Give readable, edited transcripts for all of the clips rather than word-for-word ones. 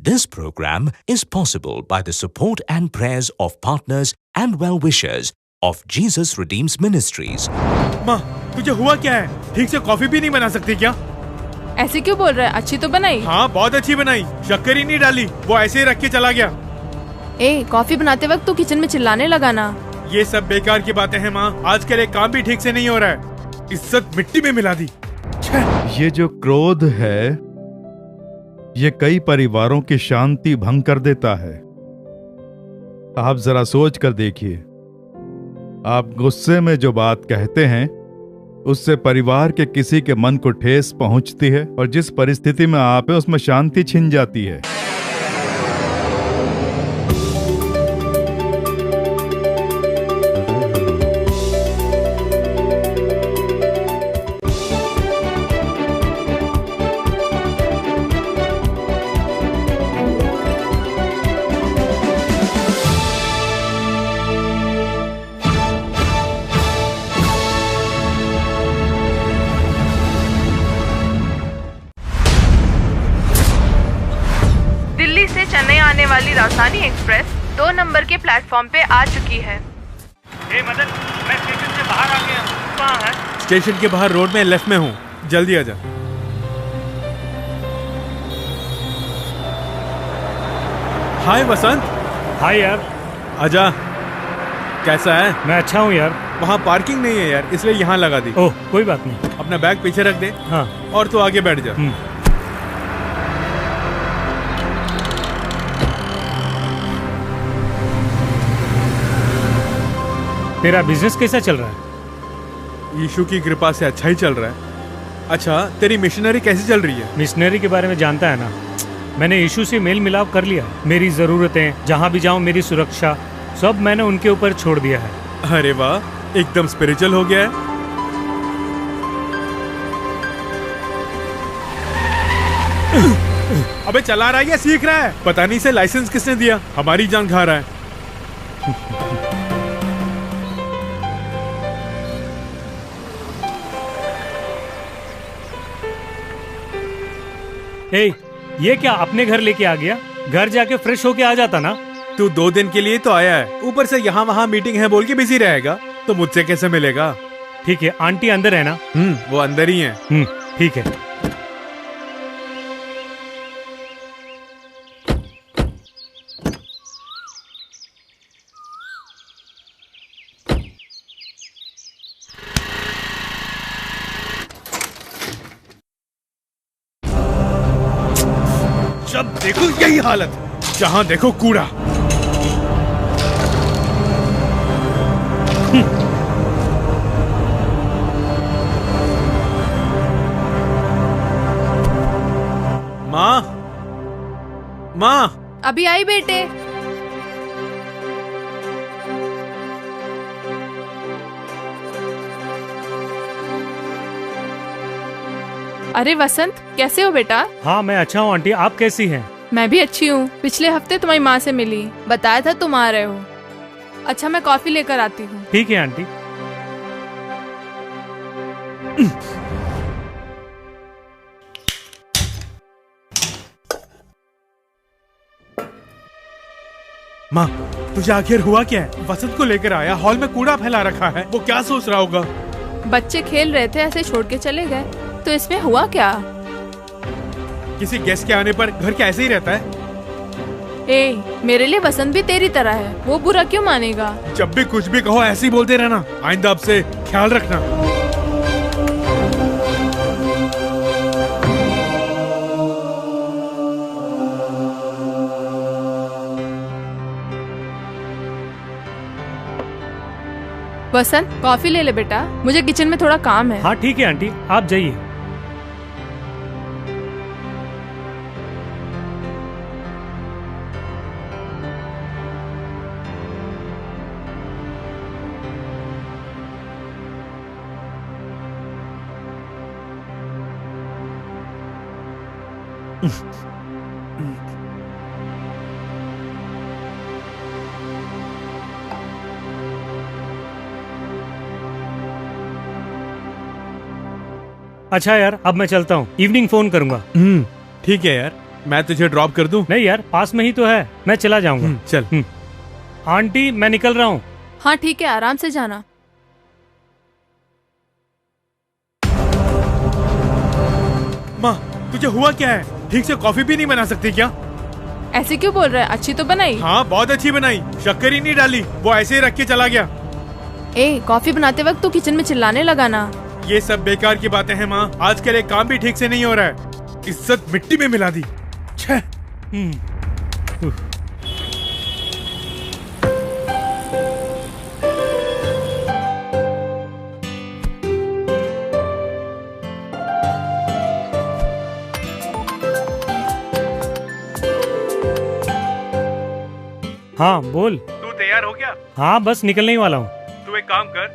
This program is possible by the support and prayers of partners and well-wishers of Jesus Redeems Ministries. माँ, तुझे हुआ क्या है? ठीक से कॉफी भी नहीं बना सकती क्या? ऐसे क्यों बोल रहा है? अच्छी तो बनाई। हाँ, बहुत अच्छी बनाई। शक्कर ही नहीं डाली, वो ऐसे ही रख के चला गया। कॉफी बनाते वक्त तू किचन में चिल्लाने लगा ना। ये सब बेकार की बातें हैं माँ। आजकल एक काम भी ठीक से नहीं हो रहा है। इज्जत मिट्टी में मिला दी। ये जो क्रोध है, ये कई परिवारों की शांति भंग कर देता है। आप जरा सोच कर देखिए, आप गुस्से में जो बात कहते हैं उससे परिवार के किसी के मन को ठेस पहुंचती है और जिस परिस्थिति में आप है उसमें शांति छिन जाती है। दिल्ली से चेन्नई आने वाली राजधानी एक्सप्रेस 2 नंबर के प्लेटफॉर्म पे आ चुकी है। मदन, मैं स्टेशन से बाहर आ गया हूँ। कहाँ है? स्टेशन के बाहर रोड में लेफ्ट में हूँ। जल्दी आजा। हाय वसंत। हाय यार। आजा। कैसा है? मैं अच्छा हूँ यार। वहाँ पार्किंग नहीं है यार, इसलिए यहाँ लगा दी। ओह, कोई बात नहीं। अपना बैग पीछे रख दे। हाँ। और तू आगे बैठ जा। तेरा बिजनेस कैसा चल रहा है? यीशु की कृपा से अच्छा ही चल रहा है। अच्छा, तेरी मिशनरी कैसी चल रही है? मिशनरी के बारे में जानता है ना, मैंने यीशु से मेल मिलाप कर लिया। मेरी जरूरतें, जहाँ भी जाऊँ मेरी सुरक्षा, सब मैंने उनके ऊपर छोड़ दिया है। अरे वाह, एकदम स्पिरिचुअल हो गया है। अबे चला रहा है या सीख रहा है? पता नहीं, से लाइसेंस किसने दिया? हमारी जान खा रहा है। ये क्या अपने घर लेके आ गया? घर जाके फ्रेश होके आ जाता ना। तू 2 दिन के लिए तो आया है, ऊपर से यहाँ वहाँ मीटिंग है बोल के बिजी रहेगा, तो मुझसे कैसे मिलेगा? ठीक है, आंटी अंदर है ना? वो अंदर ही है। ठीक है। जब देखो यही हालत, जहाँ देखो कूड़ा। माँ, माँ। अभी आई बेटे। अरे वसंत, कैसे हो बेटा? हाँ, मैं अच्छा हूँ आंटी, आप कैसी हैं? मैं भी अच्छी हूँ। पिछले हफ्ते तुम्हारी माँ से मिली, बताया था तुम आ रहे हो। अच्छा, मैं कॉफी लेकर आती हूँ। ठीक है आंटी। माँ, तुझे आखिर हुआ क्या है? वसंत को लेकर आया, हॉल में कूड़ा फैला रखा है। वो क्या सोच रहा होगा? बच्चे खेल रहे थे, ऐसे छोड़ के चले गए, तो इसमें हुआ क्या? किसी गेस्ट के आने पर घर क्या ऐसे ही रहता है? मेरे लिए वसंत भी तेरी तरह है, वो बुरा क्यों मानेगा? जब भी कुछ भी कहो ऐसे ही बोलते रहना। आइंदा अब से ख्याल रखना। वसंत, कॉफी ले ले बेटा, मुझे किचन में थोड़ा काम है। हाँ ठीक है आंटी, आप जाइए। अच्छा यार, अब मैं चलता हूँ, इवनिंग फोन करूंगा। ठीक है यार। मैं तुझे ड्रॉप कर दूं? नहीं यार, पास में ही तो है, मैं चला जाऊंगा। चल। आंटी मैं निकल रहा हूँ। हाँ ठीक है, आराम से जाना। माँ, तुझे हुआ क्या है? ठीक से कॉफी भी नहीं बना सकती क्या? ऐसे क्यों बोल रहा है? अच्छी तो बनाई। हाँ बहुत अच्छी बनाई, शक्कर ही नहीं डाली, वो ऐसे ही रख के चला गया। ए, कॉफी बनाते वक्त तू किचन में चिल्लाने लगा ना। ये सब बेकार की बातें हैं माँ, आजकल एक काम भी ठीक से नहीं हो रहा है, इज्जत मिट्टी में मिला दी। छह। हाँ बोल। तू तैयार हो गया? हाँ बस निकलने ही वाला हूँ। तू एक काम कर,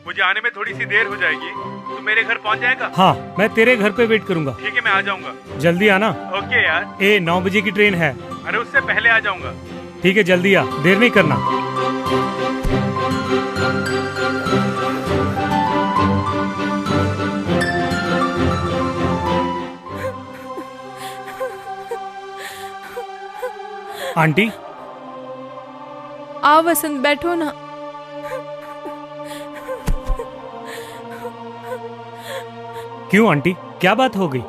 मुझे आने में थोड़ी सी देर हो जाएगी, तू मेरे घर पहुँच जाएगा? हाँ मैं तेरे घर पे वेट करूंगा। ठीक है, मैं आ जाऊंगा। जल्दी आना। ओके यार। 9 बजे की ट्रेन है। अरे उससे पहले आ जाऊंगा। ठीक है जल्दी आ, देर नहीं करना। आंटी। आओ वसंत, बैठो ना। क्यों आंटी, क्या बात हो गई?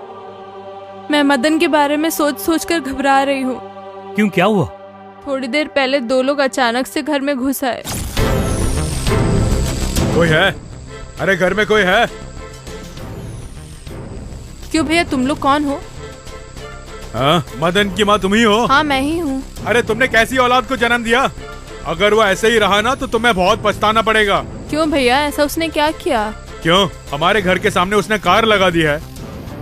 मैं मदन के बारे में सोच सोच कर घबरा रही हूँ। क्यों, क्या हुआ? थोड़ी देर पहले 2 लोग अचानक से घर में घुस आए। कोई है? अरे घर में कोई है? क्यों भैया, तुम लोग कौन हो? हाँ, मदन की माँ तुम ही हो? हाँ मैं ही हूँ। अरे तुमने कैसी औलाद को जन्म दिया? अगर वो ऐसे ही रहा ना तो तुम्हें बहुत पछताना पड़ेगा। क्यों भैया, ऐसा उसने क्या किया? क्यों? हमारे घर के सामने उसने कार लगा दी है,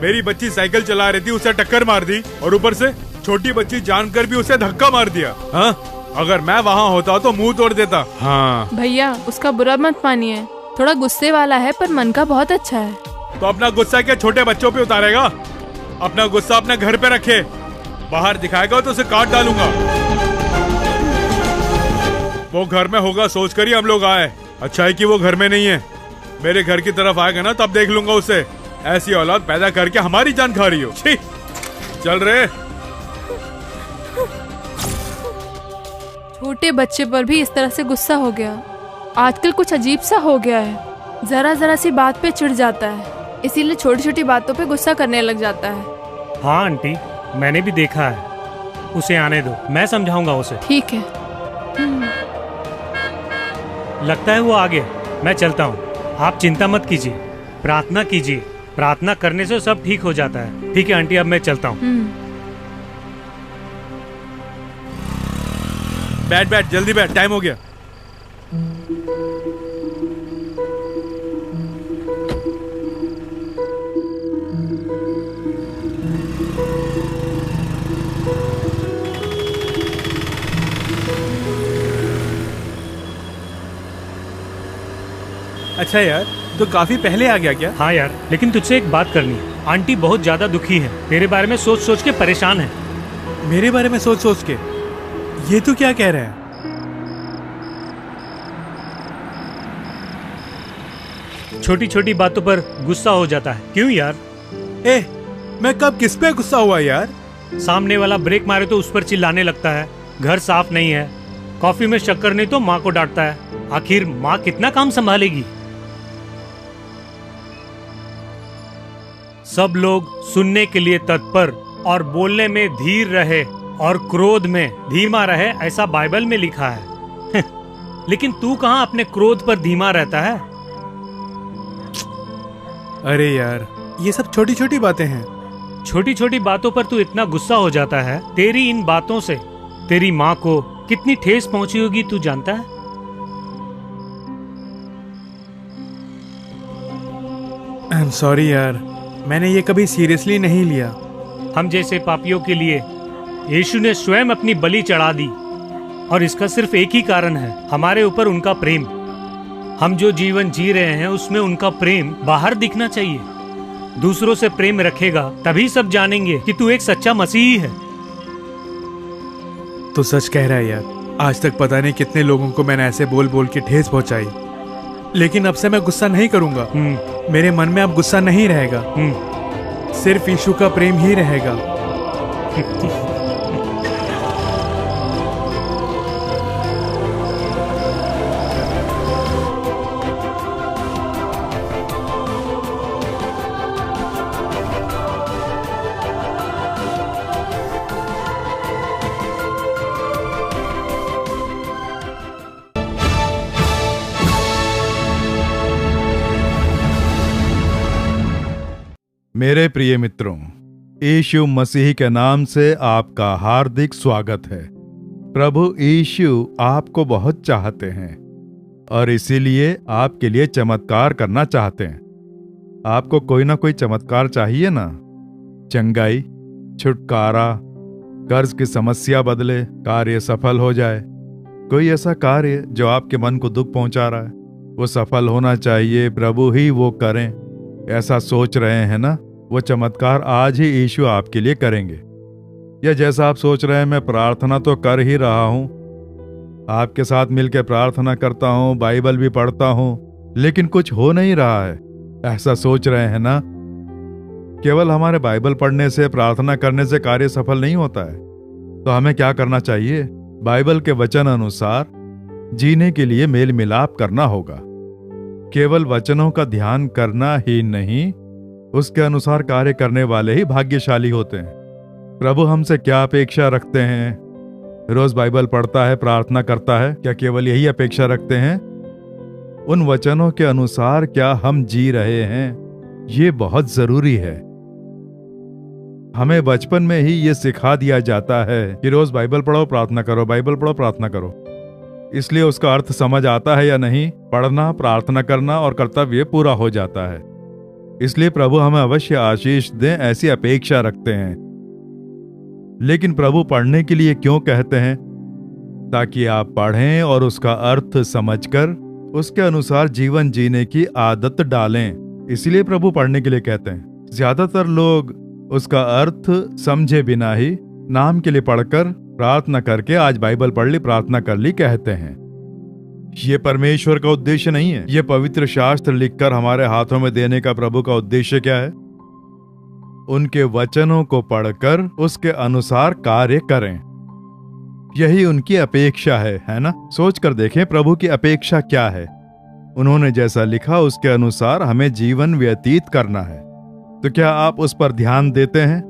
मेरी बच्ची साइकिल चला रही थी, उसे टक्कर मार दी, और ऊपर से छोटी बच्ची जानकर भी उसे धक्का मार दिया। हाँ, अगर मैं वहाँ होता तो मुंह तोड़ देता। हाँ भैया, उसका बुरा मत मानिए, थोड़ा गुस्से वाला है पर मन का बहुत अच्छा है। तो अपना गुस्सा क्या छोटे बच्चों पे उतारेगा? अपना गुस्सा अपने घर पे रखे, बाहर दिखाएगा तो उसे काट डालूंगा। वो घर में होगा सोच कर ही हम लोग आए, अच्छा है कि वो घर में नहीं है। मेरे घर की तरफ आएगा ना तब देख लूंगा उसे, ऐसी औलाद पैदा करके हमारी जान खा रही हो। छी, चल रे। छोटे बच्चे पर भी इस तरह से गुस्सा हो गया। आजकल कुछ अजीब सा हो गया है, जरा जरा सी बात पे चिढ़ जाता है, इसीलिए छोटी छोटी बातों पे गुस्सा करने लग जाता है। हाँ आंटी, मैंने भी देखा है। उसे आने दो, मैं समझाऊंगा उसे। ठीक है। लगता है वो आ गया, मैं चलता हूँ। आप चिंता मत कीजिए, प्रार्थना कीजिए, प्रार्थना करने से सब ठीक हो जाता है। ठीक है आंटी, अब मैं चलता हूँ। बैठ बैठ, जल्दी बैठ, टाइम हो गया। अच्छा यार, तो काफी पहले आ गया क्या? हाँ यार, लेकिन तुझसे एक बात करनी है। आंटी बहुत ज्यादा दुखी है, तेरे बारे में सोच सोच के परेशान है। मेरे बारे में सोच सोच के? ये तो क्या कह रहे हैं? छोटी छोटी बातों पर गुस्सा हो जाता है। क्यों यार? मैं कब किस पे गुस्सा हुआ यार? सामने वाला ब्रेक मारे तो उस पर चिल्लाने लगता है, घर साफ नहीं है, कॉफी में शक्कर नहीं तो माँ को डांटता है। आखिर माँ कितना काम संभालेगी? सब लोग सुनने के लिए तत्पर और बोलने में धीर रहे और क्रोध में धीमा रहे, ऐसा बाइबल में लिखा है। लेकिन तू कहाँ अपने क्रोध पर धीमा रहता है? अरे यार, ये सब छोटी छोटी बातें हैं। छोटी छोटी बातों पर तू इतना गुस्सा हो जाता है। तेरी इन बातों से तेरी माँ को कितनी ठेस पहुंची होगी तू जानता है? आई एम सॉरी यार, मैंने ये कभी सीरियसली नहीं लिया। हम जैसे पापियों के लिए यीशु ने स्वयं अपनी बलि चढ़ा दी, और इसका सिर्फ एक ही कारण है, हमारे ऊपर उनका प्रेम। हम जो जीवन जी रहे हैं उसमें उनका प्रेम बाहर दिखना चाहिए। दूसरों से प्रेम रखेगा तभी सब जानेंगे कि तू एक सच्चा मसीही है। तो सच कह रहा है यार, आज तक पता नहीं कितने लोगों को मैंने ऐसे बोल बोल के ठेस पहुंचाई, लेकिन अब से मैं गुस्सा नहीं करूंगा। मेरे मन में अब गुस्सा नहीं रहेगा, सिर्फ यीशु का प्रेम ही रहेगा। मेरे प्रिय मित्रों, यीशु मसीह के नाम से आपका हार्दिक स्वागत है। प्रभु यीशु आपको बहुत चाहते हैं और इसीलिए आपके लिए चमत्कार करना चाहते हैं। आपको कोई ना कोई चमत्कार चाहिए ना? चंगाई, छुटकारा, कर्ज की समस्या बदले, कार्य सफल हो जाए। कोई ऐसा कार्य जो आपके मन को दुख पहुंचा रहा है, वो सफल होना चाहिए, प्रभु ही वो करें, ऐसा सोच रहे हैं ना? वो चमत्कार आज ही यीशु आपके लिए करेंगे। या जैसा आप सोच रहे हैं, मैं प्रार्थना तो कर ही रहा हूं, आपके साथ मिलकर प्रार्थना करता हूं, बाइबल भी पढ़ता हूं, लेकिन कुछ हो नहीं रहा है, ऐसा सोच रहे हैं ना? केवल हमारे बाइबल पढ़ने से, प्रार्थना करने से कार्य सफल नहीं होता है। तो हमें क्या करना चाहिए? बाइबल के वचन अनुसार जीने के लिए मेल मिलाप करना होगा। केवल वचनों का ध्यान करना ही नहीं, उसके अनुसार कार्य करने वाले ही भाग्यशाली होते हैं। प्रभु हमसे क्या अपेक्षा रखते हैं? रोज बाइबल पढ़ता है, प्रार्थना करता है, क्या केवल यही अपेक्षा रखते हैं? उन वचनों के अनुसार क्या हम जी रहे हैं? ये बहुत जरूरी है। हमें बचपन में ही ये सिखा दिया जाता है कि रोज बाइबल पढ़ो, प्रार्थना करो, बाइबल पढ़ो, प्रार्थना करो। इसलिए उसका अर्थ समझ आता है या नहीं? पढ़ना, प्रार्थना करना और कर्तव्य पूरा हो जाता है। इसलिए प्रभु हमें अवश्य आशीष दें, ऐसी अपेक्षा रखते हैं। लेकिन प्रभु पढ़ने के लिए क्यों कहते हैं? ताकि आप पढ़ें और उसका अर्थ समझकर उसके अनुसार जीवन जीने की आदत डालें। इसलिए प्रभु पढ़ने के लिए कहते हैं। ज्यादातर लोग उसका अर्थ समझे बिना ही नाम के लिए पढ़कर, प्रार्थना करके आज बाइबल पढ़ ली, प्रार्थना कर ली कहते हैं। ये परमेश्वर का उद्देश्य नहीं है। ये पवित्र शास्त्र लिखकर हमारे हाथों में देने का प्रभु का उद्देश्य क्या है? उनके वचनों को पढ़कर उसके अनुसार कार्य करें, यही उनकी अपेक्षा है ना? सोच कर देखें प्रभु की अपेक्षा क्या है। उन्होंने जैसा लिखा उसके अनुसार हमें जीवन व्यतीत करना है। तो क्या आप उस पर ध्यान देते हैं?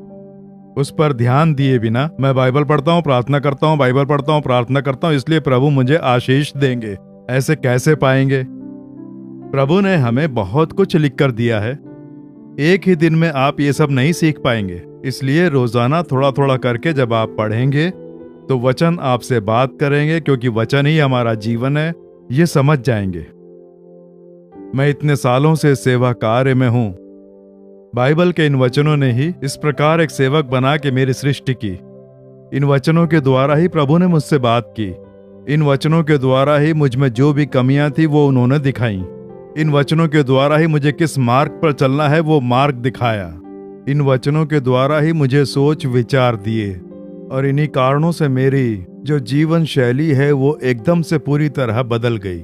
उस पर ध्यान दिए बिना मैं बाइबल पढ़ता हूँ, प्रार्थना करता हूँ, बाइबल पढ़ता हूँ, प्रार्थना करता हूँ, इसलिए प्रभु मुझे आशीष देंगे, ऐसे कैसे पाएंगे? प्रभु ने हमें बहुत कुछ लिखकर दिया है। एक ही दिन में आप ये सब नहीं सीख पाएंगे। इसलिए रोजाना थोड़ा थोड़ा करके जब आप पढ़ेंगे तो वचन आपसे बात करेंगे, क्योंकि वचन ही हमारा जीवन है, ये समझ जाएंगे। मैं इतने सालों से सेवा कार्य में हूं। बाइबल के इन वचनों ने ही इस प्रकार एक सेवक बना के मेरी सृष्टि की। इन वचनों के द्वारा ही प्रभु ने मुझसे बात की। इन वचनों के द्वारा ही मुझ में जो भी कमियां थी वो उन्होंने दिखाई। इन वचनों के द्वारा ही मुझे किस मार्ग पर चलना है वो मार्ग दिखाया। इन वचनों के द्वारा ही मुझे सोच विचार दिए, और इन्हीं कारणों से मेरी जो जीवन शैली है वो एकदम से पूरी तरह बदल गई।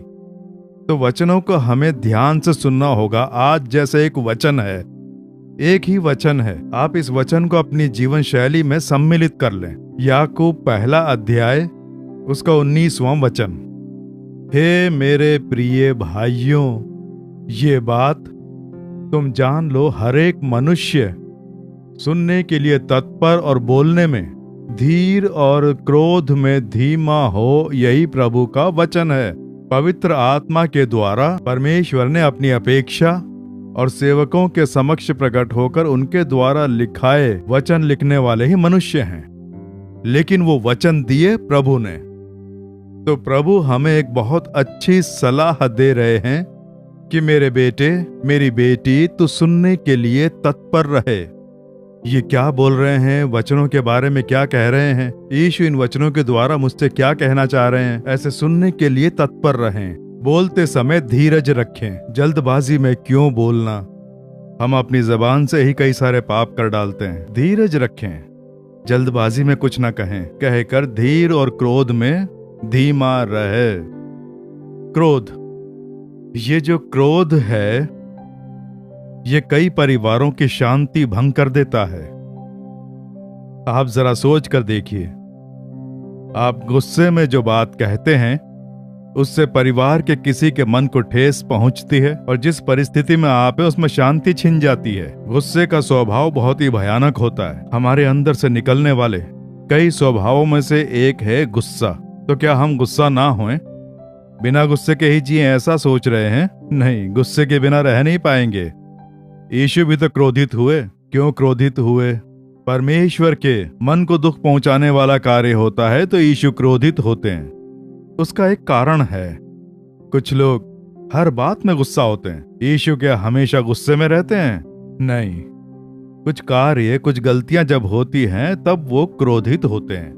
तो वचनों को हमें ध्यान से सुनना होगा। आज जैसे एक वचन है, एक ही वचन है, आप इस वचन को अपनी जीवन शैली में सम्मिलित कर लें। याकूब 1 अध्याय उसका 19वां वचन। हे मेरे प्रिय भाइयों, ये बात तुम जान लो, हर एक मनुष्य सुनने के लिए तत्पर और बोलने में धीर और क्रोध में धीमा हो, यही प्रभु का वचन है। पवित्र आत्मा के द्वारा परमेश्वर ने अपनी अपेक्षा और सेवकों के समक्ष प्रकट होकर उनके द्वारा लिखाए वचन लिखने वाले ही मनुष्य हैं, लेकिन वो वचन दिए प्रभु ने। तो प्रभु हमें एक बहुत अच्छी सलाह दे रहे हैं कि मेरे बेटे, मेरी बेटी, तू सुनने के लिए तत्पर रहे। ये क्या बोल रहे हैं? वचनों के बारे में क्या कह रहे हैं? यीशु इन वचनों के द्वारा मुझसे क्या कहना चाह रहे हैं? ऐसे सुनने के लिए तत्पर रहें। बोलते समय धीरज रखें। जल्दबाजी में क्यों बोलना? हम अपनी जबान से ही कई सारे पाप कर डालते हैं। धीरज रखें, जल्दबाजी में कुछ ना कहें, कहकर धीर और क्रोध में धीमा रहे। क्रोध, ये जो क्रोध है ये कई परिवारों की शांति भंग कर देता है। आप जरा सोच कर देखिए, आप गुस्से में जो बात कहते हैं उससे परिवार के किसी के मन को ठेस पहुंचती है और जिस परिस्थिति में आप है उसमें शांति छिन जाती है। गुस्से का स्वभाव बहुत ही भयानक होता है। हमारे अंदर से निकलने वाले कई स्वभावों में से एक है गुस्सा। तो क्या हम गुस्सा ना होएं, बिना गुस्से के ही जिए, ऐसा सोच रहे हैं? नहीं, गुस्से के बिना रह नहीं पाएंगे। यीशु भी तो क्रोधित हुए। क्यों क्रोधित हुए? परमेश्वर के मन को दुख पहुंचाने वाला कार्य होता है तो यीशु क्रोधित होते हैं। उसका एक कारण है। कुछ लोग हर बात में गुस्सा होते हैं। यीशु क्या हमेशा गुस्से में रहते हैं? नहीं, कुछ कार्य, कुछ गलतियां जब होती हैं तब वो क्रोधित होते हैं।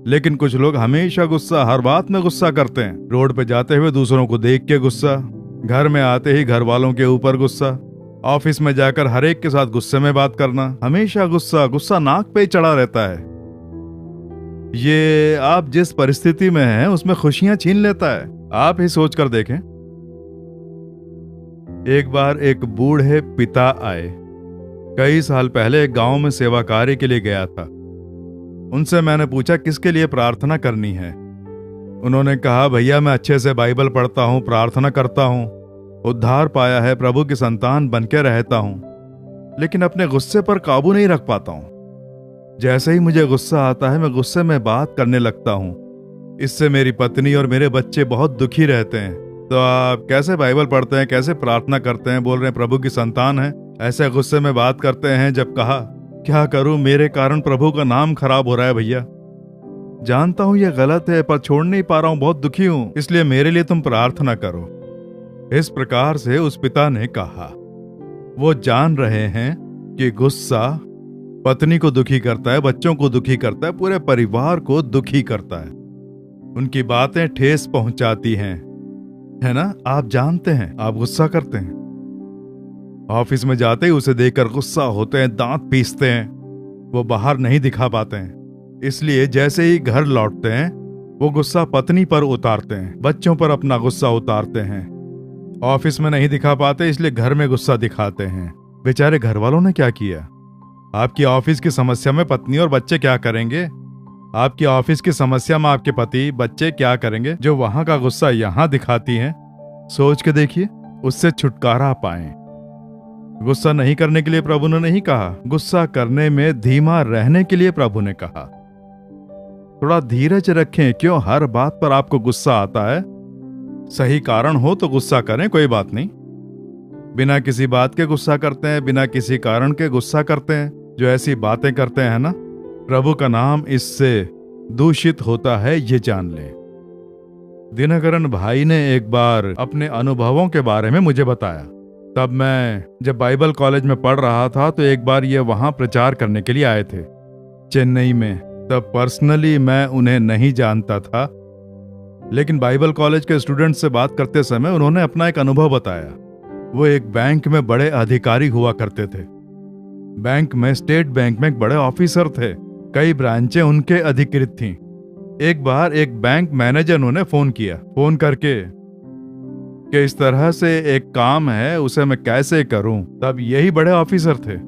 लेकिन कुछ लोग हमेशा गुस्सा, हर बात में गुस्सा करते हैं। रोड पे जाते हुए दूसरों को देख के गुस्सा, घर में आते ही घर वालों के ऊपर गुस्सा, ऑफिस में जाकर हर एक के साथ गुस्से में बात करना, हमेशा गुस्सा। गुस्सा नाक पे चढ़ा रहता है। ये आप जिस परिस्थिति में हैं उसमें खुशियां छीन लेता है। आप ही सोच कर देखें। एक बार एक बूढ़े पिता आए। कई साल पहले एक गांव में सेवा कार्य के लिए गया था। उनसे मैंने पूछा किसके लिए प्रार्थना करनी है। उन्होंने कहा, भैया मैं अच्छे से बाइबल पढ़ता हूं, प्रार्थना करता हूं, उद्धार पाया है, प्रभु की संतान बनके रहता हूं, लेकिन अपने गुस्से पर काबू नहीं रख पाता हूं। जैसे ही मुझे गुस्सा आता है मैं गुस्से में बात करने लगता हूं। इससे मेरी पत्नी और मेरे बच्चे बहुत दुखी रहते हैं। तो आप कैसे बाइबल पढ़ते हैं, कैसे प्रार्थना करते हैं, बोल रहे हैं प्रभु की संतान है, ऐसे गुस्से में बात करते हैं? जब कहा, क्या करूं, मेरे कारण प्रभु का नाम खराब हो रहा है भैया। जानता हूं ये गलत है पर छोड़ नहीं पा रहा हूं, बहुत दुखी हूं, इसलिए मेरे लिए तुम प्रार्थना करो। इस प्रकार से उस पिता ने कहा। वो जान रहे हैं कि गुस्सा पत्नी को दुखी करता है, बच्चों को दुखी करता है, पूरे परिवार को दुखी करता है। उनकी बातें ठेस पहुंचाती हैं, है ना? आप जानते हैं, आप गुस्सा करते हैं। ऑफिस में जाते ही उसे देखकर गुस्सा होते हैं, दांत पीसते हैं, वो बाहर नहीं दिखा पाते हैं। इसलिए जैसे ही घर लौटते हैं वो गुस्सा पत्नी पर उतारते हैं, बच्चों पर अपना गुस्सा उतारते हैं। ऑफिस में नहीं दिखा पाते इसलिए घर में गुस्सा दिखाते हैं। बेचारे घर वालों ने क्या किया? आपकी ऑफिस की समस्या में पत्नी और बच्चे क्या करेंगे? आपकी ऑफिस की समस्या में आपके पति बच्चे क्या करेंगे जो वहां का गुस्सा यहां दिखाती हैं? सोच के देखिए, उससे छुटकारा पाएं। गुस्सा नहीं करने के लिए प्रभु ने नहीं कहा, गुस्सा करने में धीमा रहने के लिए प्रभु ने कहा। थोड़ा धीरज रखें। क्यों हर बात पर आपको गुस्सा आता है? सही कारण हो तो गुस्सा करें, कोई बात नहीं। बिना किसी बात के गुस्सा करते हैं, बिना किसी कारण के गुस्सा करते हैं, जो ऐसी बातें करते हैं ना, प्रभु का नाम इससे दूषित होता है, ये जान लें। दिनकरन भाई ने एक बार अपने अनुभवों के बारे में मुझे बताया। तब मैं जब बाइबल कॉलेज में पढ़ रहा था तो एक बार ये वहां प्रचार करने के लिए आए थे चेन्नई में। तब पर्सनली मैं उन्हें नहीं जानता था, लेकिन बाइबल कॉलेज के स्टूडेंट से बात करते समय उन्होंने अपना एक अनुभव बताया। वो एक बैंक में बड़े अधिकारी हुआ करते थे। बैंक में, स्टेट बैंक में एक बड़े ऑफिसर थे। कई ब्रांचें उनके अधिकृत थीं। एक बार एक बैंक मैनेजर उन्होंने फोन किया, फोन करके कि इस तरह से एक काम है, उसे मैं कैसे करूं। तब यही बड़े ऑफिसर थे,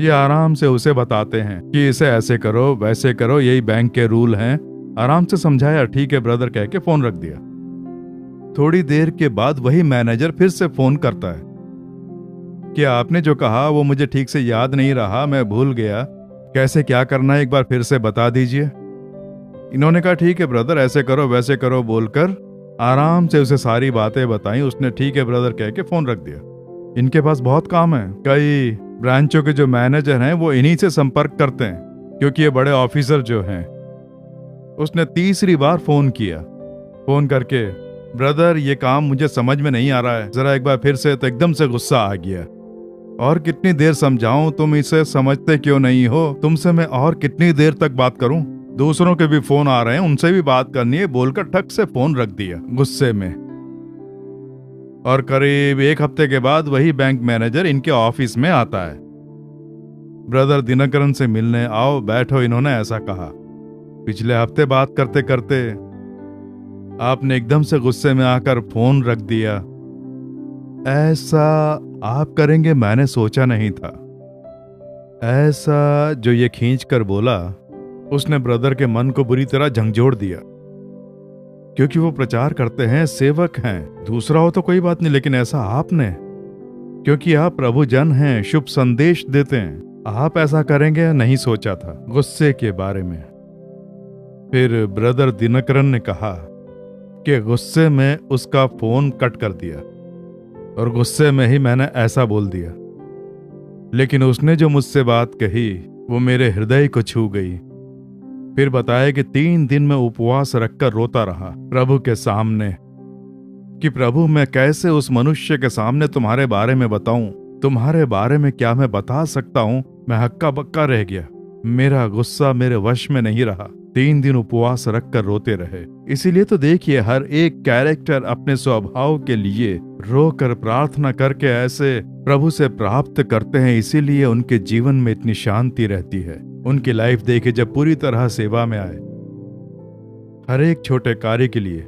ये आराम से उसे बताते हैं कि इसे ऐसे करो, वैसे करो, यही बैंक के रूल हैं। आराम से समझाया, ठीक है ब्रदर कह के फोन रख दिया। थोड़ी देर के बाद वही मैनेजर फिर से फोन करता है कि आपने जो कहा वो मुझे ठीक से याद नहीं रहा, मैं भूल गया, कैसे क्या करना है एक बार फिर से बता दीजिए। इन्होंने कहा ठीक है ब्रदर, ऐसे करो वैसे करो बोलकर आराम से उसे सारी बातें बताई। उसने ठीक है ब्रदर कह के फोन रख दिया। इनके पास बहुत काम है। कई ब्रांचों के जो मैनेजर हैं वो इन्हीं से संपर्क करते हैं, क्योंकि ये बड़े ऑफिसर जो हैं। उसने तीसरी बार फोन किया, फोन करके, ब्रदर ये काम मुझे समझ में नहीं आ रहा है, जरा एक बार फिर से। तो एकदम से गुस्सा आ गया। और कितनी देर समझाऊं, तुम इसे समझते क्यों नहीं हो? तुमसे मैं और कितनी देर तक बात करूं? दूसरों के भी फोन आ रहे हैं, उनसे भी बात करनी है, बोलकर ठक से फोन रख दिया गुस्से में। और करीब एक हफ्ते के बाद वही बैंक मैनेजर इनके ऑफिस में आता है। ब्रदर दिनकरन से मिलने आओ, बैठो, इन्होंने ऐसा कहा। पिछले हफ्ते बात करते करते आपने एकदम से गुस्से में आकर फोन रख दिया। ऐसा आप करेंगे मैंने सोचा नहीं था। ऐसा जो ये खींच कर बोला, उसने ब्रदर के मन को बुरी तरह झंझोड़ दिया, क्योंकि वो प्रचार करते हैं, सेवक हैं। दूसरा हो तो कोई बात नहीं, लेकिन ऐसा आपने, क्योंकि आप प्रभु जन हैं, शुभ संदेश देते हैं, आप ऐसा करेंगे नहीं सोचा था। गुस्से के बारे में फिर ब्रदर दिनकरन ने कहा कि गुस्से में उसका फोन कट कर दिया और गुस्से में ही मैंने ऐसा बोल दिया, लेकिन उसने जो मुझसे बात कही वो मेरे हृदय को छू गई। फिर बताया कि 3 दिन में उपवास रखकर रोता रहा प्रभु के सामने कि प्रभु मैं कैसे उस मनुष्य के सामने तुम्हारे बारे में बताऊं, तुम्हारे बारे में क्या मैं बता सकता हूं। मैं हक्का बक्का रह गया, मेरा गुस्सा मेरे वश में नहीं रहा। 3 दिन उपवास रखकर रोते रहे। इसीलिए तो देखिए, हर एक कैरेक्टर अपने स्वभाव के लिए रोकर प्रार्थना करके ऐसे प्रभु से प्राप्त करते हैं। इसीलिए उनके जीवन में इतनी शांति रहती है। उनकी लाइफ देखिए, जब पूरी तरह सेवा में आए, हर एक छोटे कार्य के लिए,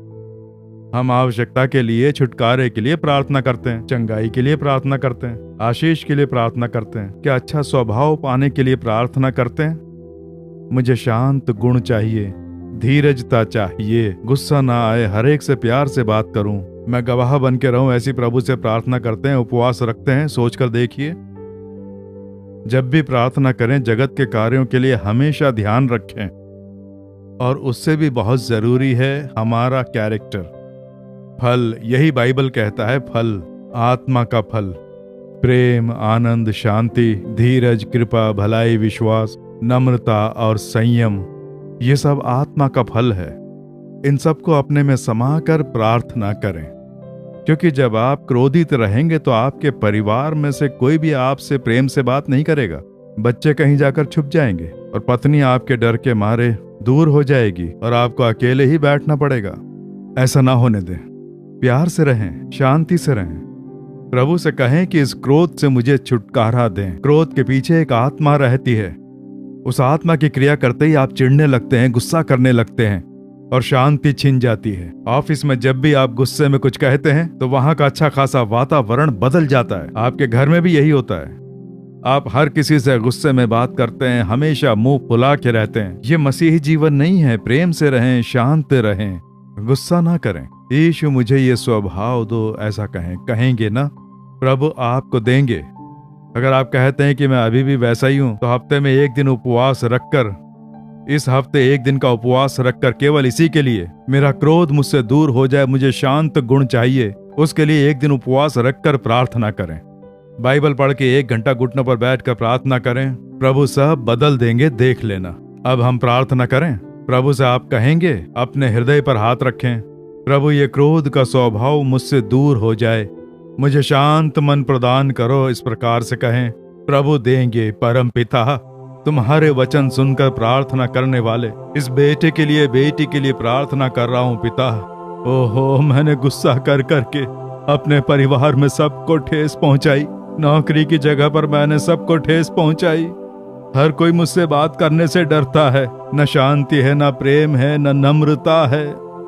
हम आवश्यकता के लिए, छुटकारे के लिए प्रार्थना करते हैं, चंगाई के लिए प्रार्थना करते हैं, आशीष के लिए प्रार्थना करते हैं, क्या अच्छा स्वभाव पाने के लिए प्रार्थना करते हैं। मुझे शांत गुण चाहिए, धीरजता चाहिए, गुस्सा ना आए, हर एक से प्यार से बात करूं, मैं गवाह बन के रहूं, ऐसी प्रभु से प्रार्थना करते हैं, उपवास रखते हैं। सोचकर देखिए, जब भी प्रार्थना करें जगत के कार्यों के लिए हमेशा ध्यान रखें, और उससे भी बहुत जरूरी है हमारा कैरेक्टर। फल, यही बाइबल कहता है, फल, आत्मा का फल, प्रेम, आनंद, शांति, धीरज, कृपा, भलाई, विश्वास, नम्रता और संयम, ये सब आत्मा का फल है। इन सबको अपने में समाकर प्रार्थना करें, क्योंकि जब आप क्रोधित रहेंगे तो आपके परिवार में से कोई भी आपसे प्रेम से बात नहीं करेगा। बच्चे कहीं जाकर छुप जाएंगे और पत्नी आपके डर के मारे दूर हो जाएगी और आपको अकेले ही बैठना पड़ेगा। ऐसा ना होने दें, प्यार से रहें, शांति से रहें। प्रभु से कहें कि इस क्रोध से मुझे छुटकारा दें। क्रोध के पीछे एक आत्मा रहती है, उस आत्मा की क्रिया करते ही आप चिढ़ने लगते हैं, गुस्सा करने लगते हैं और शांति छिन जाती है। ऑफिस में जब भी आप गुस्से में कुछ कहते हैं तो वहां का अच्छा खासा वातावरण बदल जाता है। आपके घर में भी यही होता है, आप हर किसी से गुस्से में बात करते हैं, हमेशा मुंह फुला के रहते हैं। ये मसीही जीवन नहीं है। प्रेम से रहें, शांत रहें, गुस्सा ना करें। यीशु मुझे ये स्वभाव दो, ऐसा कहेंगे ना, प्रभु आपको देंगे। अगर आप कहते हैं कि मैं अभी भी वैसा ही हूं, तो हफ्ते में 1 दिन उपवास रखकर, इस हफ्ते 1 दिन का उपवास रखकर केवल इसी के लिए मेरा क्रोध मुझसे दूर हो जाए, मुझे शांत गुण चाहिए, उसके लिए 1 दिन उपवास रखकर प्रार्थना करें। बाइबल पढ़ के 1 घंटा घुटनों पर बैठकर प्रार्थना करें, प्रभु सब बदल देंगे, देख लेना। अब हम प्रार्थना करें। प्रभु से आप कहेंगे, अपने हृदय पर हाथ रखें, प्रभु ये क्रोध का स्वभाव मुझसे दूर हो जाए, मुझे शांत मन प्रदान करो। इस प्रकार से कहें, प्रभु देंगे। परम पिता, तुम्हारे वचन सुनकर प्रार्थना करने वाले इस बेटे के लिए, बेटी के लिए प्रार्थना कर रहा हूँ पिता। ओहो, मैंने गुस्सा कर करके अपने परिवार में सबको ठेस पहुंचाई, नौकरी की जगह पर मैंने सबको ठेस पहुंचाई। हर कोई मुझसे बात करने से डरता है, न शांति है, न प्रेम है, न नम्रता है।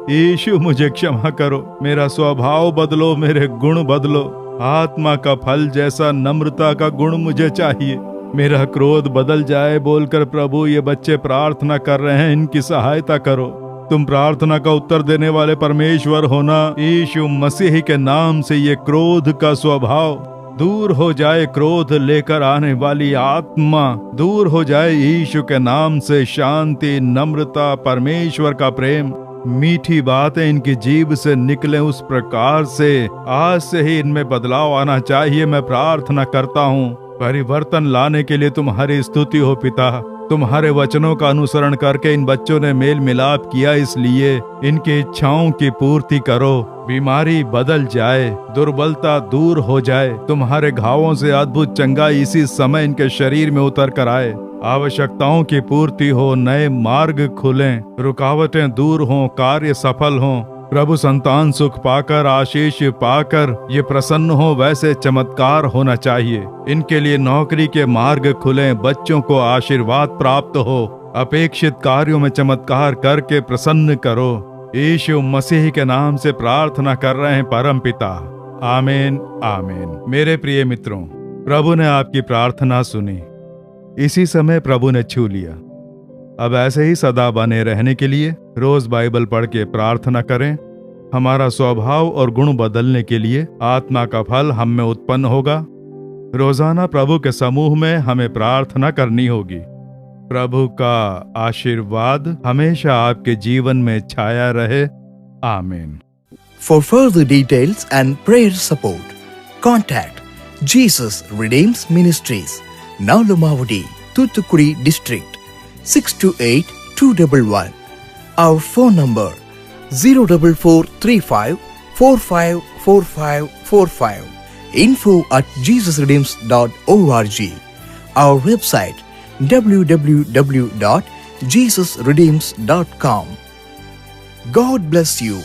यीशु मुझे क्षमा करो, मेरा स्वभाव बदलो, मेरे गुण बदलो। आत्मा का फल जैसा नम्रता का गुण मुझे चाहिए। मेरा क्रोध बदल जाए बोलकर प्रभु ये बच्चे प्रार्थना कर रहे हैं, इनकी सहायता करो। तुम प्रार्थना का उत्तर देने वाले परमेश्वर हो ना। यीशु मसीह के नाम से ये क्रोध का स्वभाव दूर हो जाए, क्रोध लेकर आने वाली आत्मा दूर हो जाए। यीशु के नाम से शांति, नम्रता, परमेश्वर का प्रेम, मीठी बातें इनकी जीभ से निकले, उस प्रकार से आज से ही इनमें बदलाव आना चाहिए। मैं प्रार्थना करता हूँ, परिवर्तन लाने के लिए तुम्हारी स्तुति हो पिता। तुम्हारे वचनों का अनुसरण करके इन बच्चों ने मेल मिलाप किया, इसलिए इनकी इच्छाओं की पूर्ति करो। बीमारी बदल जाए, दुर्बलता दूर हो जाए, तुम्हारे घावों से अद्भुत चंगाई इसी समय इनके शरीर में उतर कर आए। आवश्यकताओं की पूर्ति हो, नए मार्ग खुलें, रुकावटें दूर हों, कार्य सफल हों। प्रभु संतान सुख पाकर, आशीष पाकर ये प्रसन्न हो, वैसे चमत्कार होना चाहिए। इनके लिए नौकरी के मार्ग खुलें, बच्चों को आशीर्वाद प्राप्त हो, अपेक्षित कार्यों में चमत्कार करके प्रसन्न करो। यीशु मसीह के नाम से प्रार्थना कर रहे हैं परम पिता। आमीन, आमीन। मेरे प्रिय मित्रों, प्रभु ने आपकी प्रार्थना सुनी। इसी समय प्रभु ने छू लिया। अब ऐसे ही सदा बने रहने के लिए रोज बाइबल पढ़ के प्रार्थना करें। हमारा स्वभाव और गुण बदलने के लिए आत्मा का फल हम में उत्पन्न होगा। रोजाना प्रभु के समूह में हमें प्रार्थना करनी होगी। प्रभु का आशीर्वाद हमेशा आपके जीवन में छाया रहे। आमीन। For further details and prayer support, contact Jesus Redeems Ministries, Nalumavudi, Thoothukudi District, 628-211. Our phone number 04435 454545. info@jesusredeems.org. Our website www.jesusredeems.com. God bless you.